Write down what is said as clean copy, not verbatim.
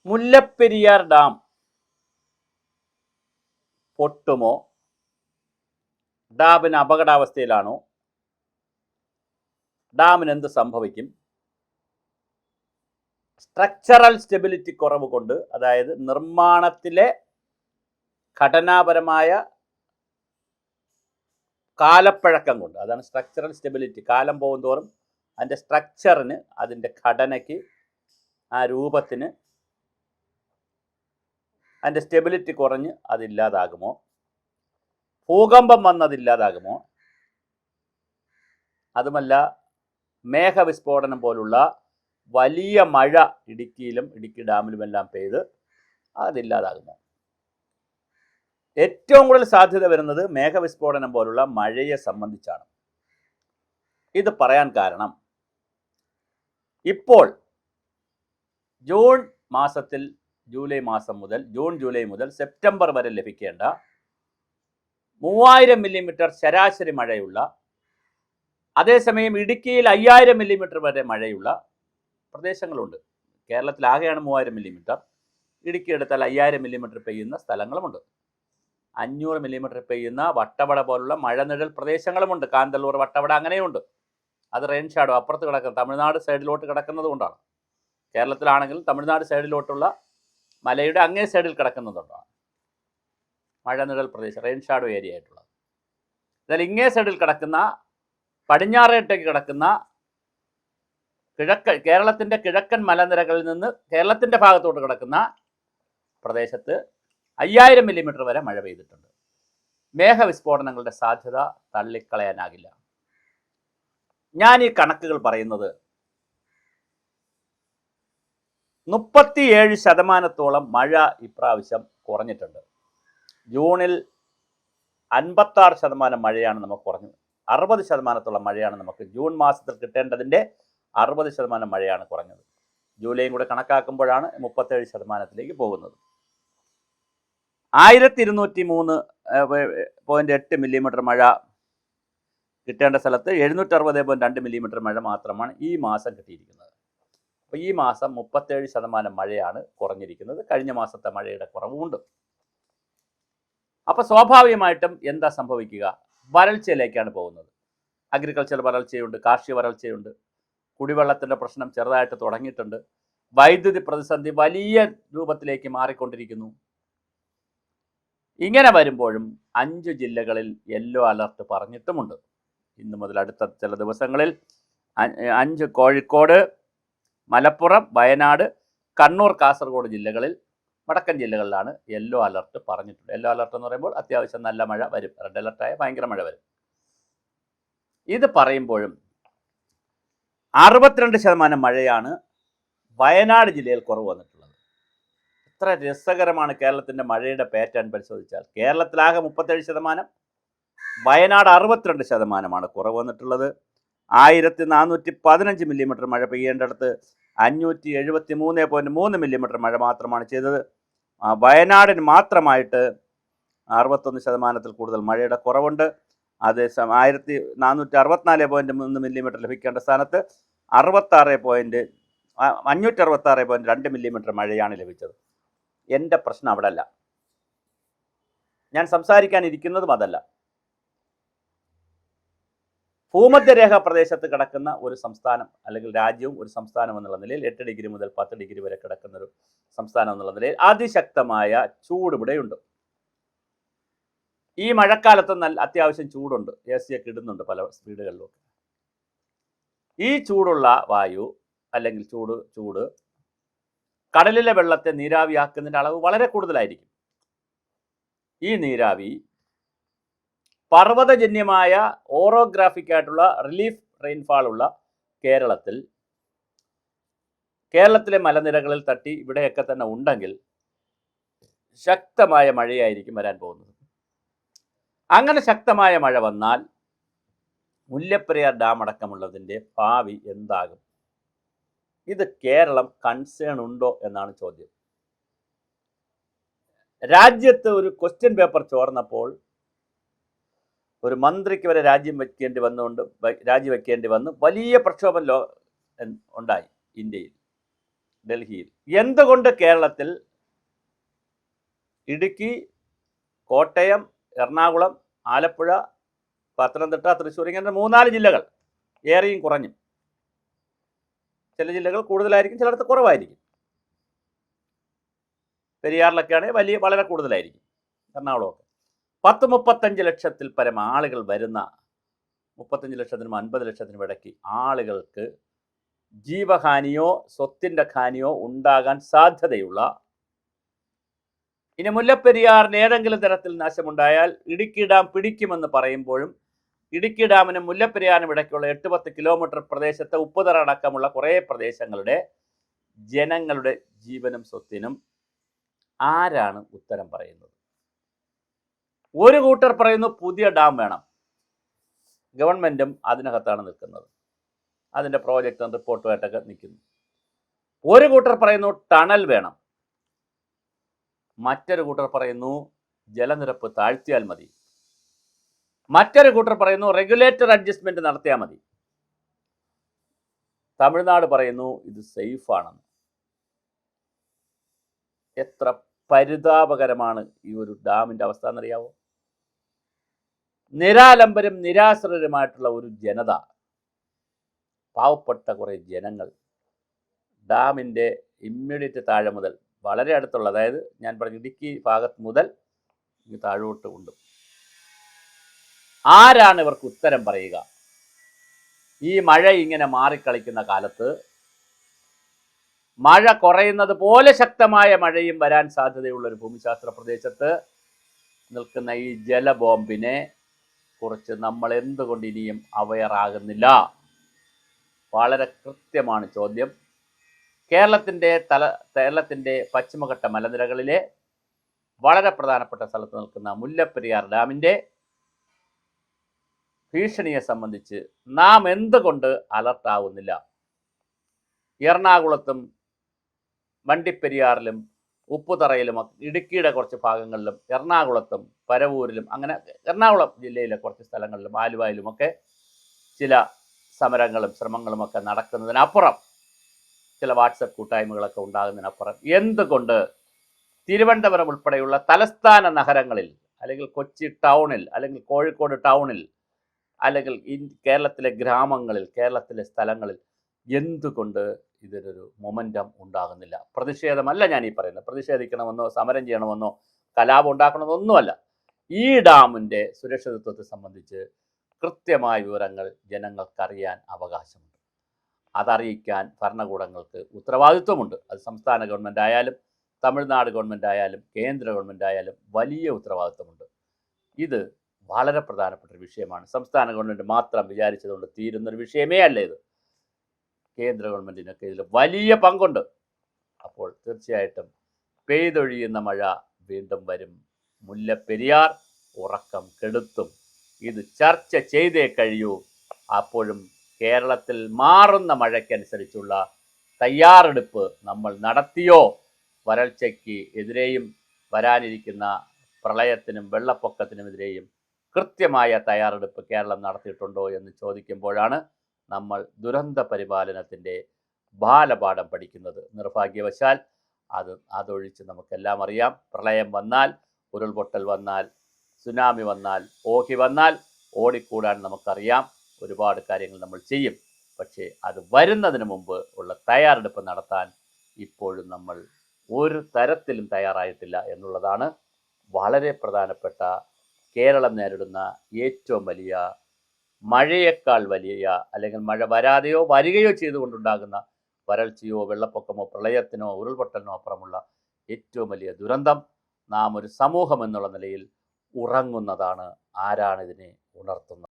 Mullaperiyar dam പൊട്ടുമോ? ഡാമിന് അപകടാവസ്ഥയിലാണോ? ഡാമിന് എന്ത് സംഭവിക്കും? Structural stability കുറവ് കൊണ്ട്, അതായത് നിർമ്മാണത്തിലെ ഘടനാപരമായ കാലപ്പഴക്കം കൊണ്ട്, അതാണ് സ്ട്രക്ചറൽ സ്റ്റെബിലിറ്റി. കാലം പോകുന്തോറും അതിൻ്റെ സ്ട്രക്ചറിന്, അതിൻ്റെ ഘടനയ്ക്ക്, ആ രൂപത്തിന് അതിൻ്റെ സ്റ്റെബിലിറ്റി കുറഞ്ഞ് അതില്ലാതാകുമോ? ഭൂകമ്പം വന്നതില്ലാതാകുമോ? അതുമല്ല, മേഘവിസ്ഫോടനം പോലുള്ള വലിയ മഴ ഇടുക്കിയിലും ഇടുക്കി ഡാമിലുമെല്ലാം പെയ്ത് അതില്ലാതാകുമോ? ഏറ്റവും കൂടുതൽ സാധ്യത വരുന്നത് മേഘവിസ്ഫോടനം പോലുള്ള മഴയെ സംബന്ധിച്ചാണ്. ഇത് പറയാൻ കാരണം, ഇപ്പോൾ ജൂൺ മാസത്തിൽ ജൂലൈ മാസം മുതൽ ജൂലൈ മുതൽ സെപ്റ്റംബർ വരെ ലഭിക്കേണ്ട 3000 മില്ലിമീറ്റർ ശരാശരി മഴയുള്ള, അതേസമയം ഇടുക്കിയിൽ 5000 മില്ലിമീറ്റർ വരെ മഴയുള്ള പ്രദേശങ്ങളുണ്ട്. കേരളത്തിലാകെയാണ് 3000 മില്ലിമീറ്റർ. ഇടുക്കി എടുത്താൽ 5000 മില്ലിമീറ്റർ പെയ്യുന്ന സ്ഥലങ്ങളുമുണ്ട്. 500 മില്ലിമീറ്റർ പെയ്യുന്ന വട്ടവട പോലുള്ള മഴനിഴൽ പ്രദേശങ്ങളുമുണ്ട്. കാന്തല്ലൂർ, വട്ടവട അങ്ങനെയുണ്ട്. അത് റെയിൻ ഷാഡോ അപ്പുറത്ത് കിടക്കുന്ന തമിഴ്നാട് സൈഡിലോട്ട് കിടക്കുന്നത് കൊണ്ടാണ്. കേരളത്തിലാണെങ്കിലും തമിഴ്നാട് സൈഡിലോട്ടുള്ള മലയുടെ അങ്ങേ സൈഡിൽ കിടക്കുന്നതുകൊണ്ടാണ് മഴനിഴൽ പ്രദേശം, റെയിൻ ഷാഡോ ഏരിയ ആയിട്ടുള്ളത്. എന്നാൽ ഇങ്ങേ സൈഡിൽ കിടക്കുന്ന, പടിഞ്ഞാറേട്ടേക്ക് കിടക്കുന്ന കേരളത്തിൻ്റെ കിഴക്കൻ മലനിരകളിൽ നിന്ന് കേരളത്തിൻ്റെ ഭാഗത്തോട്ട് കിടക്കുന്ന പ്രദേശത്ത് 5000 മില്ലിമീറ്റർ വരെ മഴ പെയ്തിട്ടുണ്ട്. മേഘവിസ്ഫോടനങ്ങളുടെ സാധ്യത തള്ളിക്കളയാനാകില്ല. ഞാൻ ഈ കണക്കുകൾ പറയുന്നത് 37% മഴ ഇപ്രാവശ്യം കുറഞ്ഞിട്ടുണ്ട്. ജൂണിൽ 56% മഴയാണ് നമുക്ക് കുറഞ്ഞത്. 60% മഴയാണ് നമുക്ക് ജൂൺ മാസത്തിൽ കിട്ടേണ്ടതിൻ്റെ 60% മഴയാണ് കുറഞ്ഞത്. ജൂലൈയും കൂടെ കണക്കാക്കുമ്പോഴാണ് 37%ലേക്ക് പോകുന്നത്. 1203.8 മില്ലിമീറ്റർ മഴ കിട്ടേണ്ട സ്ഥലത്ത് 760.2 മില്ലിമീറ്റർ മഴ മാത്രമാണ് ഈ മാസം കിട്ടിയിരിക്കുന്നത്. അപ്പോൾ ഈ മാസം 37% മഴയാണ് കുറഞ്ഞിരിക്കുന്നത്. കഴിഞ്ഞ മാസത്തെ മഴയുടെ കുറവുമുണ്ട്. അപ്പോൾ സ്വാഭാവികമായിട്ടും എന്താ സംഭവിക്കുക? വരൾച്ചയിലേക്കാണ് പോകുന്നത്. അഗ്രികൾച്ചർ വരൾച്ചയുണ്ട്, കാർഷിക വരൾച്ചയുണ്ട്, കുടിവെള്ളത്തിൻ്റെ പ്രശ്നം ചെറുതായിട്ട് തുടങ്ങിയിട്ടുണ്ട്, വൈദ്യുതി പ്രതിസന്ധി വലിയ രൂപത്തിലേക്ക് മാറിക്കൊണ്ടിരിക്കുന്നു. ഇങ്ങനെ വരുമ്പോഴും 5 ജില്ലകളിൽ യെല്ലോ അലർട്ട് പറഞ്ഞിട്ടുമുണ്ട്. ഇന്നു മുതൽ അടുത്ത ചില ദിവസങ്ങളിൽ 5 കോഴിക്കോട്, മലപ്പുറം, വയനാട്, കണ്ണൂർ, കാസർഗോഡ് ജില്ലകളിൽ, വടക്കൻ ജില്ലകളിലാണ് യെല്ലോ അലർട്ട് പറഞ്ഞിട്ടുണ്ട്. യെല്ലോ അലർട്ട് എന്ന് പറയുമ്പോൾ അത്യാവശ്യം നല്ല മഴ വരും. റെഡ് അലർട്ടായ ഭയങ്കര മഴ വരും. ഇത് പറയുമ്പോഴും 62% മഴയാണ് വയനാട് ജില്ലയിൽ കുറവ് വന്നിട്ടുള്ളത്. എത്ര രസകരമാണ് കേരളത്തിൻ്റെ മഴയുടെ പാറ്റേൺ പരിശോധിച്ചാൽ. കേരളത്തിലാകെ 37%, വയനാട് 62%മാണ് കുറവ് വന്നിട്ടുള്ളത്. 1415 മില്ലിമീറ്റർ മഴ പെയ്യേണ്ടടുത്ത് 573.3 മില്ലിമീറ്റർ മഴ മാത്രമാണ് ചെയ്തത്. വയനാടിന് മാത്രമായിട്ട് 61%-ൽ കൂടുതൽ മഴയുടെ കുറവുണ്ട്. അതേസമയം 1464.3 മില്ലിമീറ്റർ ലഭിക്കേണ്ട സ്ഥാനത്ത് 566.2 മില്ലിമീറ്റർ മഴയാണ് ലഭിച്ചത്. എൻ്റെ പ്രശ്നം അവിടെ അല്ല. ഞാൻ സംസാരിക്കാനിരിക്കുന്നതും അതല്ല. ഭൂമധ്യരേഖ പ്രദേശത്ത് കിടക്കുന്ന ഒരു സംസ്ഥാനം അല്ലെങ്കിൽ രാജ്യവും ഒരു സംസ്ഥാനം എന്നുള്ള നിലയിൽ 8 ഡിഗ്രി മുതൽ 10 ഡിഗ്രി വരെ കിടക്കുന്ന ഒരു സംസ്ഥാനം എന്നുള്ള നിലയിൽ അതിശക്തമായ ചൂട് ഇവിടെയുണ്ട്. ഈ മഴക്കാലത്ത് അത്യാവശ്യം ചൂടുണ്ട്. AC ഒക്കെ ഇടുന്നുണ്ട് പല സ്പീഡുകളിലും. ഈ ചൂടുള്ള വായു അല്ലെങ്കിൽ ചൂട് കടലിലെ വെള്ളത്തെ നീരാവിയാക്കുന്നതിൻ്റെ അളവ് വളരെ കൂടുതലായിരിക്കും. ഈ നീരാവി പർവ്വതജന്യമായ ഓറോഗ്രാഫിക് ആയിട്ടുള്ള റിലീഫ് റെയിൻഫാൾ ഉള്ള കേരളത്തിലെ മലനിരകളിൽ തട്ടി ഇവിടെയൊക്കെ തന്നെ ഉണ്ടെങ്കിൽ ശക്തമായ മഴയായിരിക്കും വരാൻ പോകുന്നത്. അങ്ങനെ ശക്തമായ മഴ വന്നാൽ മുല്ലപ്പെരിയാർ ഡാം അടക്കമുള്ളതിൻ്റെ ഭാവി എന്താകും? ഇത് കേരളം കൺസേൺ ഉണ്ടോ എന്നാണ് ചോദ്യം. രാജ്യത്ത് ഒരു ക്വസ്റ്റ്യൻ പേപ്പർ ചോർന്നപ്പോൾ ഒരു മന്ത്രിക്ക് വരെ രാജിവെക്കേണ്ടി വന്നു. വലിയ പ്രക്ഷോഭം ഉണ്ടായി ഇന്ത്യയിൽ. ഡൽഹിയിൽ. എന്തുകൊണ്ട് കേരളത്തിൽ ഇടുക്കി, കോട്ടയം, എറണാകുളം, ആലപ്പുഴ, പത്തനംതിട്ട, തൃശ്ശൂർ ഇങ്ങനെ 3-4 ജില്ലകൾ ഏറെയും കുറഞ്ഞും, ചില ജില്ലകൾ കൂടുതലായിരിക്കും, ചിലയിടത്ത് കുറവായിരിക്കും. പെരിയാറിലൊക്കെയാണെങ്കിൽ വളരെ കൂടുതലായിരിക്കും. എറണാകുളമൊക്കെ 10-35 ലക്ഷത്തിൽ പരം ആളുകൾ വരുന്ന, 35 ലക്ഷത്തിനും 50 ലക്ഷത്തിനും ഇടയ്ക്ക് ആളുകൾക്ക് ജീവഹാനിയോ സ്വത്തിൻ്റെ ഹാനിയോ ഉണ്ടാകാൻ സാധ്യതയുള്ള, ഇനി മുല്ലപ്പെരിയാറിന് ഏതെങ്കിലും തരത്തിൽ നാശമുണ്ടായാൽ ഇടുക്കി ഡാം പിടിക്കുമെന്ന് പറയുമ്പോഴും ഇടുക്കി ഡാമിനും മുല്ലപ്പെരിയാറിനും ഇടയ്ക്കുള്ള 8-10 കിലോമീറ്റർ പ്രദേശത്തെ ഉപ്പുതറ അടക്കമുള്ള കുറേ പ്രദേശങ്ങളുടെ ജനങ്ങളുടെ ജീവനും സ്വത്തിനും ആരാണ് ഉത്തരം പറയുന്നത്? ഒരു കൂട്ടർ പറയുന്നു പുതിയ ഡാം വേണം, ഗവൺമെൻറ്റും അതിനകത്താണ് നിൽക്കുന്നത്, അതിൻ്റെ പ്രോജക്റ്റും റിപ്പോർട്ടുമായിട്ടൊക്കെ നിൽക്കുന്നു. ഒരു കൂട്ടർ പറയുന്നു ടണൽ വേണം, മറ്റൊരു കൂട്ടർ പറയുന്നു ജലനിരപ്പ് താഴ്ത്തിയാൽ മതി, മറ്റൊരു കൂട്ടർ പറയുന്നു റെഗുലേറ്റർ അഡ്ജസ്റ്റ്മെൻറ്റ് നടത്തിയാൽ മതി. തമിഴ്നാട് പറയുന്നു ഇത് സേഫാണെന്ന്. എത്ര പരിതാപകരമാണ് ഈ ഒരു ഡാമിൻ്റെ അവസ്ഥ എന്നറിയാവോ? നിരാലംബരും നിരാശ്രയരുമായിട്ടുള്ള ഒരു ജനത, പാവപ്പെട്ട കുറേ ജനങ്ങൾ ഡാമിൻ്റെ ഇമ്മീഡിയറ്റ് താഴെ മുതൽ വളരെ അടുത്തുള്ള, അതായത് ഞാൻ പറഞ്ഞ ഇടുക്കി ഭാഗത്ത് മുതൽ താഴോട്ട് ഉണ്ട്. ആരാണ് ഇവർക്ക് ഉത്തരം പറയുക? ഈ മഴ ഇങ്ങനെ മാറിക്കളിക്കുന്ന കാലത്ത് മഴ കുറയുന്നത് പോലെ ശക്തമായ മഴയും വരാൻ സാധ്യതയുള്ള ഒരു ഭൂമിശാസ്ത്ര പ്രദേശത്ത് നിൽക്കുന്ന ഈ ജലബോംബിനെ കുറിച്ച് നമ്മൾ എന്തുകൊണ്ട് ഇനിയും അവെയറാകുന്നില്ല? വളരെ കൃത്യമാണ് ചോദ്യം. കേരളത്തിൻ്റെ പശ്ചിമഘട്ട മലനിരകളിലെ വളരെ പ്രധാനപ്പെട്ട സ്ഥലത്ത് നിൽക്കുന്ന മുല്ലപ്പെരിയാർ ഡാമിൻ്റെ ഭീഷണിയെ സംബന്ധിച്ച് നാം എന്തുകൊണ്ട് അലർട്ടാവുന്നില്ല? എറണാകുളത്തും വണ്ടിപ്പെരിയാറിലും ഉപ്പുതറയിലും ഇടുക്കിയുടെ കുറച്ച് ഭാഗങ്ങളിലും എറണാകുളത്തും പരവൂരിലും അങ്ങനെ എറണാകുളം ജില്ലയിലെ കുറച്ച് സ്ഥലങ്ങളിലും ആലുവയിലുമൊക്കെ ചില സമരങ്ങളും ശ്രമങ്ങളുമൊക്കെ നടക്കുന്നതിനപ്പുറം, ചില വാട്സപ്പ് കൂട്ടായ്മകളൊക്കെ ഉണ്ടാകുന്നതിനപ്പുറം എന്തുകൊണ്ട് തിരുവനന്തപുരം ഉൾപ്പെടെയുള്ള തലസ്ഥാന നഗരങ്ങളിൽ, അല്ലെങ്കിൽ കൊച്ചി ടൗണിൽ, അല്ലെങ്കിൽ കോഴിക്കോട് ടൗണിൽ, അല്ലെങ്കിൽ കേരളത്തിലെ ഗ്രാമങ്ങളിൽ, കേരളത്തിലെ സ്ഥലങ്ങളിൽ എന്തുകൊണ്ട് ഇതിനൊരു മൊമെൻറ്റം ഉണ്ടാകുന്നില്ല? പ്രതിഷേധമല്ല ഞാൻ ഈ പറയുന്നത്, പ്രതിഷേധിക്കണമെന്നോ സമരം ചെയ്യണമെന്നോ കലാപം ഉണ്ടാക്കണമെന്നൊന്നുമല്ല. ഈ ഡാമിൻ്റെ സുരക്ഷിതത്വത്തെ സംബന്ധിച്ച് കൃത്യമായ വിവരങ്ങൾ ജനങ്ങൾക്കറിയാൻ അവകാശമുണ്ട്. അതറിയിക്കാൻ ഭരണകൂടങ്ങൾക്ക് ഉത്തരവാദിത്വമുണ്ട്. അത് സംസ്ഥാന ഗവൺമെൻറ് ആയാലും തമിഴ്നാട് ഗവൺമെൻറ് ആയാലും കേന്ദ്ര ഗവൺമെൻറ് ആയാലും വലിയ ഉത്തരവാദിത്വമുണ്ട്. ഇത് വളരെ പ്രധാനപ്പെട്ട ഒരു വിഷയമാണ്. സംസ്ഥാന ഗവൺമെൻറ് മാത്രം വിചാരിച്ചതുകൊണ്ട് തീരുന്നൊരു വിഷയമേ അല്ല ഇത്. കേന്ദ്ര ഗവൺമെൻറ്റിനൊക്കെ ഇതിൽ വലിയ പങ്കുണ്ട്. അപ്പോൾ തീർച്ചയായിട്ടും പെയ്തൊഴിയുന്ന മഴ വീണ്ടും വരും. മുല്ലപ്പെരിയാർ ഉറക്കം കെടുത്തും. ഇത് ചർച്ച ചെയ്തേ കഴിയൂ. അപ്പോഴും കേരളത്തിൽ മാറുന്ന മഴയ്ക്കനുസരിച്ചുള്ള തയ്യാറെടുപ്പ് നമ്മൾ നടത്തിയോ? വരൾച്ചയ്ക്ക് എതിരെയും വരാനിരിക്കുന്ന പ്രളയത്തിനും വെള്ളപ്പൊക്കത്തിനുമെതിരെയും കൃത്യമായ തയ്യാറെടുപ്പ് കേരളം നടത്തിയിട്ടുണ്ടോ എന്ന് ചോദിക്കുമ്പോഴാണ് നമ്മൾ ദുരന്ത പരിപാലനത്തിൻ്റെ ബാലപാഠം പഠിക്കുന്നത്. നിർഭാഗ്യവശാൽ അതൊഴിച്ച് നമുക്കെല്ലാം അറിയാം. പ്രളയം വന്നാൽ, ഉരുൾപൊട്ടൽ വന്നാൽ, സുനാമി വന്നാൽ, ഓഖി വന്നാൽ ഓടിക്കൂടാൻ നമുക്കറിയാം. ഒരുപാട് കാര്യങ്ങൾ നമ്മൾ ചെയ്യും. പക്ഷേ അത് വരുന്നതിന് മുമ്പ് ഉള്ള തയ്യാറെടുപ്പ് നടത്താൻ ഇപ്പോഴും നമ്മൾ ഒരു തരത്തിലും തയ്യാറായിട്ടില്ല എന്നുള്ളതാണ് വളരെ പ്രധാനപ്പെട്ട കേരളം നേരിടുന്ന ഏറ്റവും വലിയ, മഴയേക്കാൾ വലിയ, അല്ലെങ്കിൽ മഴ വരാതെയോ വരികയോ ചെയ്തുകൊണ്ടുണ്ടാകുന്ന വരൾച്ചയോ വെള്ളപ്പൊക്കമോ പ്രളയത്തിനോ ഉരുൾപൊട്ടലിനോ അപ്പുറമുള്ള ഏറ്റവും വലിയ ദുരന്തം. നാം ഒരു സമൂഹം എന്നുള്ള നിലയിൽ ഉറങ്ങുന്നതാണ്. ആരാണിതിനെ ഉണർത്തുന്നത്?